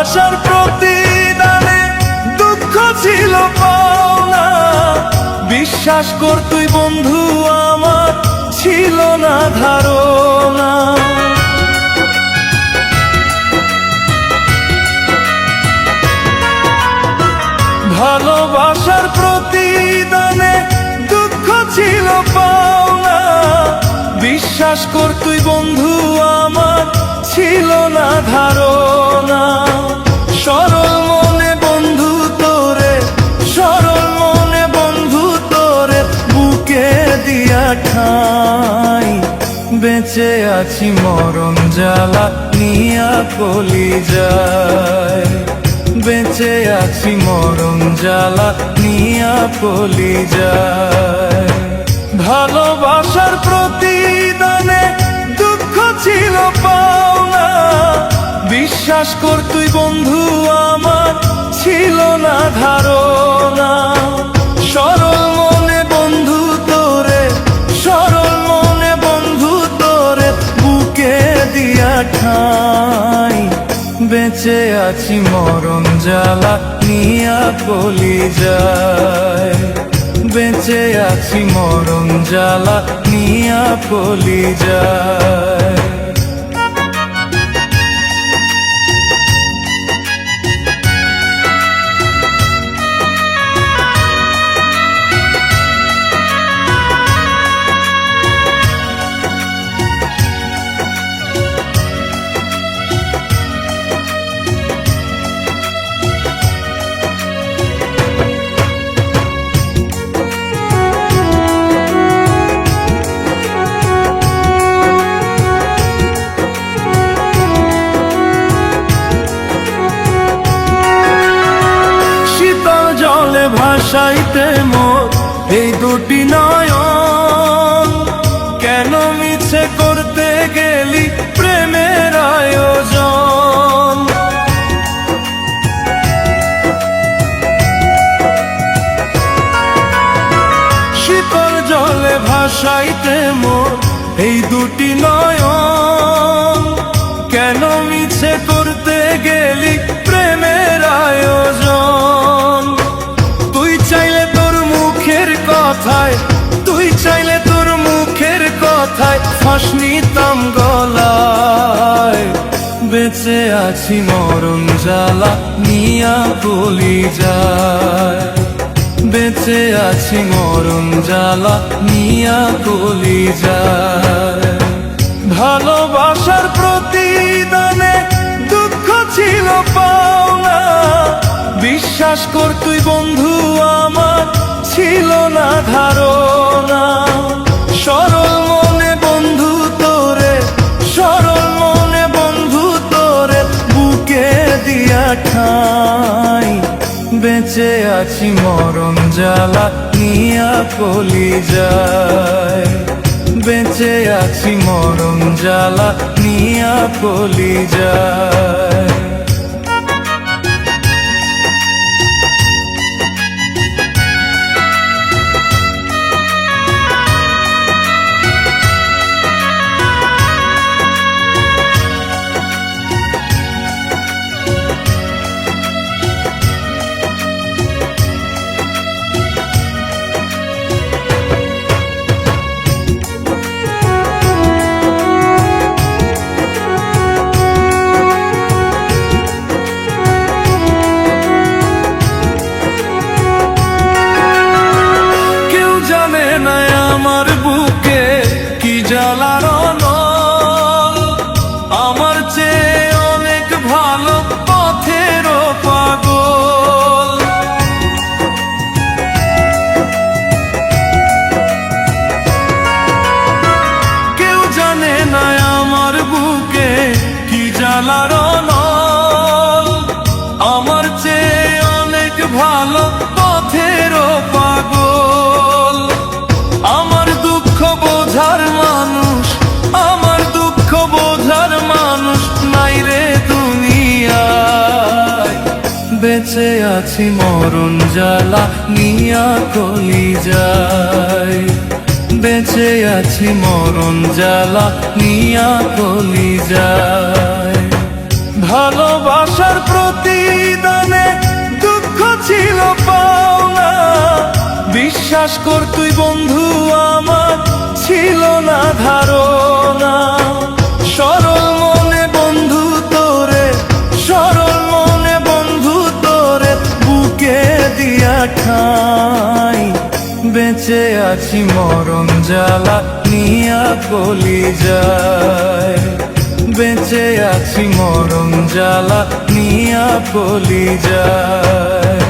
ভালোবাসার প্রতিদানে দুঃখ ছিল পাওনা, বিশ্বাস কর তুই বন্ধু আমার ছিল না ধারণা। ভালোবাসার প্রতিদানে দুঃখ ছিল পাওনা, বিশ্বাস কর তুই বন্ধু আমার ছিল না ধারণা। সরল মনে বন্ধু তোরে, সরল মনে বন্ধু তোরে বুকে দিয়া ঠাই, বেঁচে আছি মরণ জ্বালা নিয়া কলিজায়, বেঁচে আছি মরণ জ্বালা নিয়া কলিজায়। ভালোবাসার প্রতিদানে দুঃখ ছিল পাওনা, বিশ্বাস কর তুই বন্ধু আমার ছিল না ধারণা। সরল মনে বন্ধু তোরে, সরল মনে বন্ধু তোরে বুকে দিয়া ঠাই, বেঁচে আছি মরণ জ্বালা নিয়া কলিজায়, বেঁচে আছি মরণ জ্বালা নিয়া কলিজায়। ভাসাইতে মোর এই দুটি নয়ন, কেন মিছে করতে গেলি প্রেমের আয়োজন। শীতল জলে ভাসাইতে মোর এই দুটি নয়ন, কেন মিছে করতে গেলি প্রেমের আয়োজন। তুই চাইলে তোর মুখের কথায়, তুই চাইলে তোর মুখের কথায় ফাঁস নিতাম গলায়, বেঁচে আছি মরণ জ্বালা নিয়া কলিজায়, বেঁচে আছি মরণ জ্বালা নিয়া কলিজায়। ভালোবাসার প্রতিদানে দুঃখ ছিল পাওনা, বিশ্বাস কর তুই বন্ধু আমার ছিল না ধারণা। সরল মনে বন্ধু তোরে, সরল মনে বন্ধু তোরে বুকে দিয়া ঠাই, বেঁচে আছি মরণ জ্বালা নিয়া কলিজায়, বেঁচে আছি মরণ জ্বালা নিয়া কলিজায়। আমার বুকে কি জ্বালার নল, আমার চেয়ে অনেক ভালো পথের পাগল। কেউ জানে না আমার বুকে কি জ্বালার নল, আমার চেয়ে অনেক ভালো পথের পাগল। আমার দুঃখ বোঝার মানুষ, আমার দুঃখ বোঝার মানুষ নাই রে দুনিয়ায়, বেঁচে আছি মরণ জ্বালা নিয়া কলিজায়, বেঁচে আছি মরণ জ্বালা নিয়া কলিজায়। ভালোবাসার প্রতিদানে দুঃখ ছিল পাওনা, বিশ্বাস কর তুই বন্ধু আমার ছিল না ধারণা। সরল মনে বন্ধু তোরে, সরল মনে বন্ধু তোরে বুকে দিয়া খাই। বেঁচে আছি মরণ জ্বালা নিয়া কলিজায়, বেঁচে আছি মরণ জ্বালা নিয়া কলিজায়।